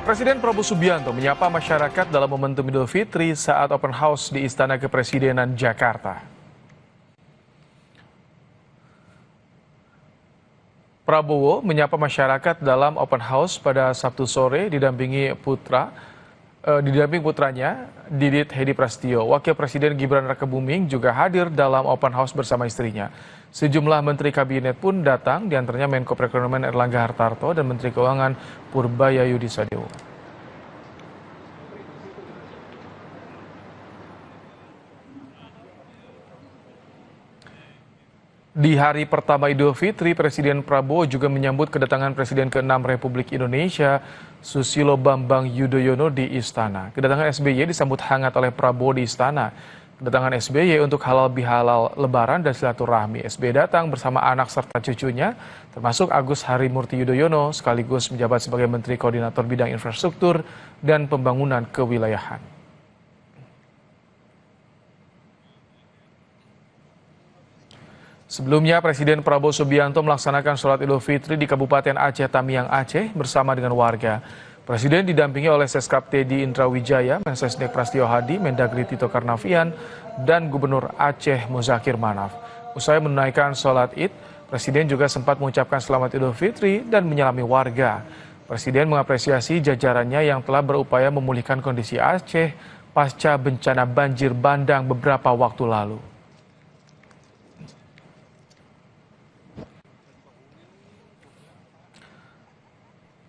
Presiden Prabowo Subianto menyapa masyarakat dalam momentum Idul Fitri saat open house di Istana Kepresidenan Jakarta. Prabowo menyapa masyarakat dalam open house pada Sabtu sore didampingi putranya Didit Hedi Prasetyo. Wakil Presiden Gibran Rakebuming juga hadir dalam open house bersama istrinya. Sejumlah menteri kabinet pun datang, diantaranya Menko Perekonomian Erlangga Hartarto dan Menteri Keuangan Purbayayudi Sadewo. Di hari pertama Idul Fitri, Presiden Prabowo juga menyambut kedatangan Presiden ke-6 Republik Indonesia, Susilo Bambang Yudhoyono di Istana. Kedatangan SBY disambut hangat oleh Prabowo di Istana. Kedatangan SBY untuk halal bihalal Lebaran dan silaturahmi. SBY datang bersama anak serta cucunya, termasuk Agus Harimurti Yudhoyono, sekaligus menjabat sebagai Menteri Koordinator Bidang Infrastruktur dan Pembangunan Kewilayahan. Sebelumnya, Presiden Prabowo Subianto melaksanakan sholat Idul Fitri di Kabupaten Aceh Tamiang, Aceh bersama dengan warga. Presiden didampingi oleh Seskap Teddy Indrawijaya, Mensesnek Prasetyo Hadi, Mendagri Tito Karnavian, dan Gubernur Aceh Muzakir Manaf. Usai menunaikan sholat Id, Presiden juga sempat mengucapkan selamat Idul Fitri dan menyalami warga. Presiden mengapresiasi jajarannya yang telah berupaya memulihkan kondisi Aceh pasca bencana banjir bandang beberapa waktu lalu.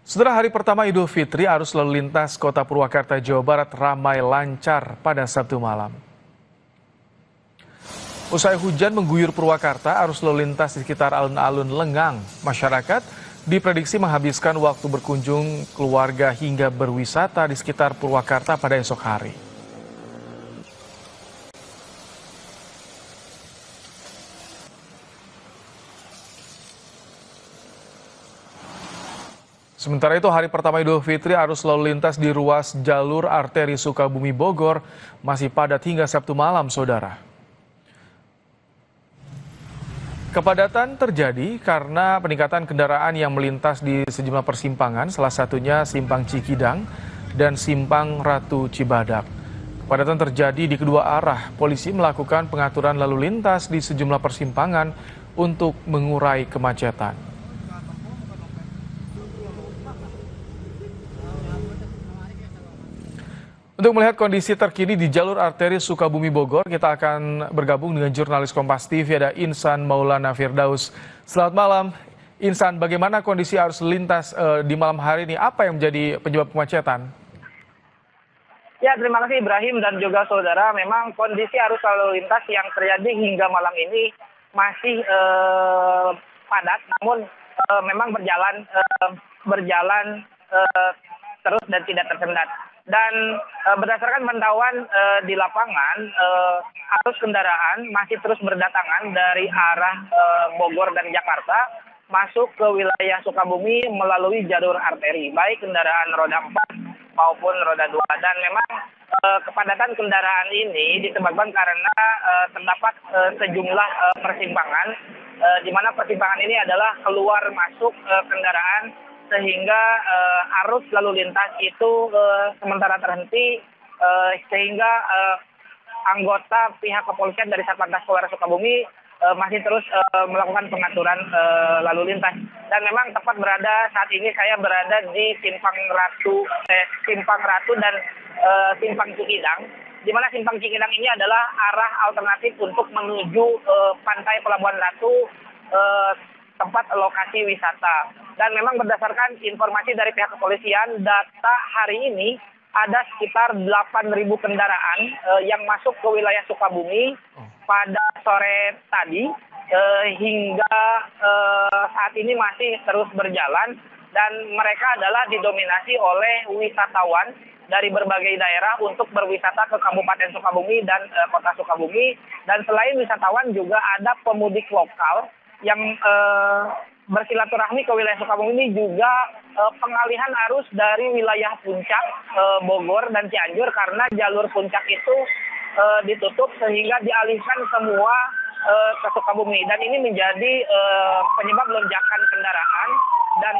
Setelah hari pertama Idul Fitri, arus lalu lintas Kota Purwakarta, Jawa Barat ramai lancar pada Sabtu malam. Usai hujan mengguyur Purwakarta, arus lalu lintas di sekitar alun-alun lengang. Masyarakat diprediksi menghabiskan waktu berkunjung keluarga hingga berwisata di sekitar Purwakarta pada esok hari. Sementara itu, hari pertama Idul Fitri, arus lalu lintas di ruas jalur arteri Sukabumi Bogor masih padat hingga Sabtu malam, saudara. Kepadatan terjadi karena peningkatan kendaraan yang melintas di sejumlah persimpangan, salah satunya Simpang Cikidang dan Simpang Ratu Cibadak. Kepadatan terjadi di kedua arah. Polisi melakukan pengaturan lalu lintas di sejumlah persimpangan untuk mengurai kemacetan. Untuk melihat kondisi terkini di jalur arteri Sukabumi Bogor, kita akan bergabung dengan jurnalis Kompas TV, ada Insan Maulana Firdaus. Selamat malam, Insan. Bagaimana kondisi arus lintas di malam hari ini? Apa yang menjadi penyebab kemacetan? Ya, terima kasih Ibrahim dan juga saudara. Memang kondisi arus lalu lintas yang terjadi hingga malam ini masih padat, namun memang berjalan terus dan tidak tersendat. Dan berdasarkan pantauan di lapangan, arus kendaraan masih terus berdatangan dari arah Bogor dan Jakarta masuk ke wilayah Sukabumi melalui jalur arteri, baik kendaraan roda 4 maupun roda 2. Dan memang kepadatan kendaraan ini disebabkan karena terdapat sejumlah persimpangan, di mana persimpangan ini adalah keluar masuk kendaraan, sehingga arus lalu lintas itu sementara terhenti, sehingga anggota pihak kepolisian dari Satlantas Polres Sukabumi masih terus melakukan pengaturan lalu lintas. Dan memang tepat saat ini saya berada di Simpang Ratu dan Simpang Cikidang, di mana Simpang Cikidang ini adalah arah alternatif untuk menuju pantai Pelabuhan Ratu, tempat lokasi wisata. Dan memang berdasarkan informasi dari pihak kepolisian, data hari ini ada sekitar 8.000 kendaraan yang masuk ke wilayah Sukabumi pada sore tadi, hingga saat ini masih terus berjalan, dan mereka adalah didominasi oleh wisatawan dari berbagai daerah untuk berwisata ke Kabupaten Sukabumi dan Kota Sukabumi. Dan selain wisatawan juga ada pemudik lokal yang bersilaturahmi ke wilayah Sukabumi. Ini juga pengalihan arus dari wilayah Puncak, Bogor dan Cianjur, karena jalur Puncak itu ditutup, sehingga dialihkan semua ke Sukabumi, dan ini menjadi penyebab lonjakan kendaraan dan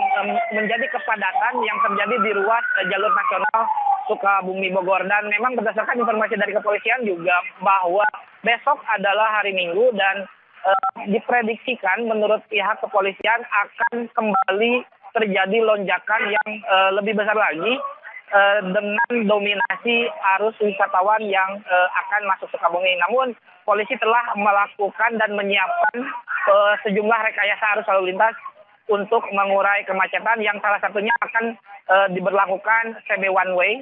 menjadi kepadatan yang terjadi di ruas jalur nasional Sukabumi Bogor. Dan memang berdasarkan informasi dari kepolisian juga bahwa besok adalah hari Minggu dan diprediksikan menurut pihak kepolisian akan kembali terjadi lonjakan yang lebih besar lagi dengan dominasi arus wisatawan yang akan masuk Sukabumi. Namun polisi telah melakukan dan menyiapkan sejumlah rekayasa arus lalu lintas untuk mengurai kemacetan yang salah satunya akan diberlakukan CB one way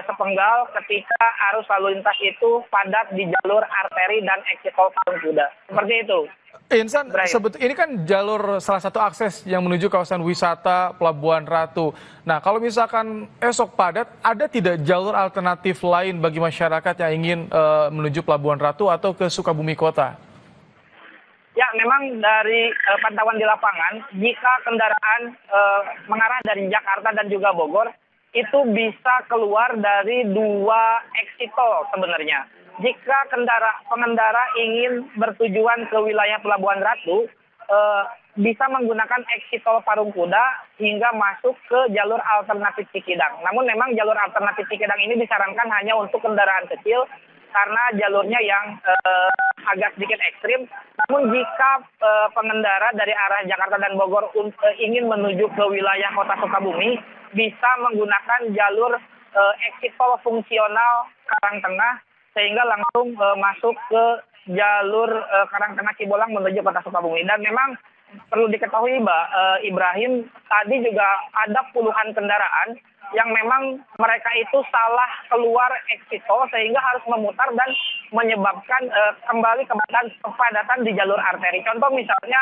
sepenggal ketika arus lalu lintas itu padat di jalur arteri dan exit tol Patung Kuda. Seperti itu. Insan, ini kan jalur salah satu akses yang menuju kawasan wisata Pelabuhan Ratu. Nah, kalau misalkan esok padat, ada tidak jalur alternatif lain bagi masyarakat yang ingin menuju Pelabuhan Ratu atau ke Sukabumi Kota? Ya, memang dari pantauan di lapangan, jika kendaraan mengarah dari Jakarta dan juga Bogor, itu bisa keluar dari 2 exit tol sebenarnya. Jika pengendara ingin bertujuan ke wilayah Pelabuhan Ratu, bisa menggunakan exit tol Parung Kuda hingga masuk ke jalur alternatif Cikidang. Namun memang jalur alternatif Cikidang ini disarankan hanya untuk kendaraan kecil karena jalurnya yang agak sedikit ekstrim. Namun jika pengendara dari arah Jakarta dan Bogor ingin menuju ke wilayah kota Sukabumi, bisa menggunakan jalur exit tol fungsional Karangtengah sehingga langsung masuk ke jalur Karangtengah Cibolang menuju kota Sukabumi. Dan memang perlu diketahui Mbak Ibrahim, tadi juga ada puluhan kendaraan yang memang mereka itu salah keluar exit tol sehingga harus memutar dan menyebabkan kembali kepadatan di jalur arteri. Contoh misalnya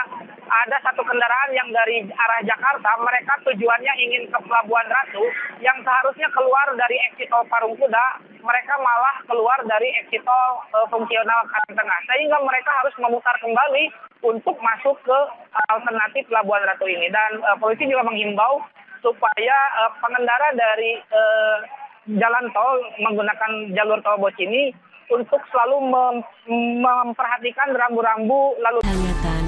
ada satu kendaraan yang dari arah Jakarta, mereka tujuannya ingin ke Pelabuhan Ratu, yang seharusnya keluar dari exit tol Parung Kuda, mereka malah keluar dari exit tol fungsional Karangtengah, sehingga mereka harus memutar kembali untuk masuk ke alternatif Pelabuhan Ratu ini. Dan polisi juga menghimbau supaya pengendara dari jalan tol menggunakan jalur tol Bocimi untuk selalu memperhatikan rambu-rambu lalu lintas.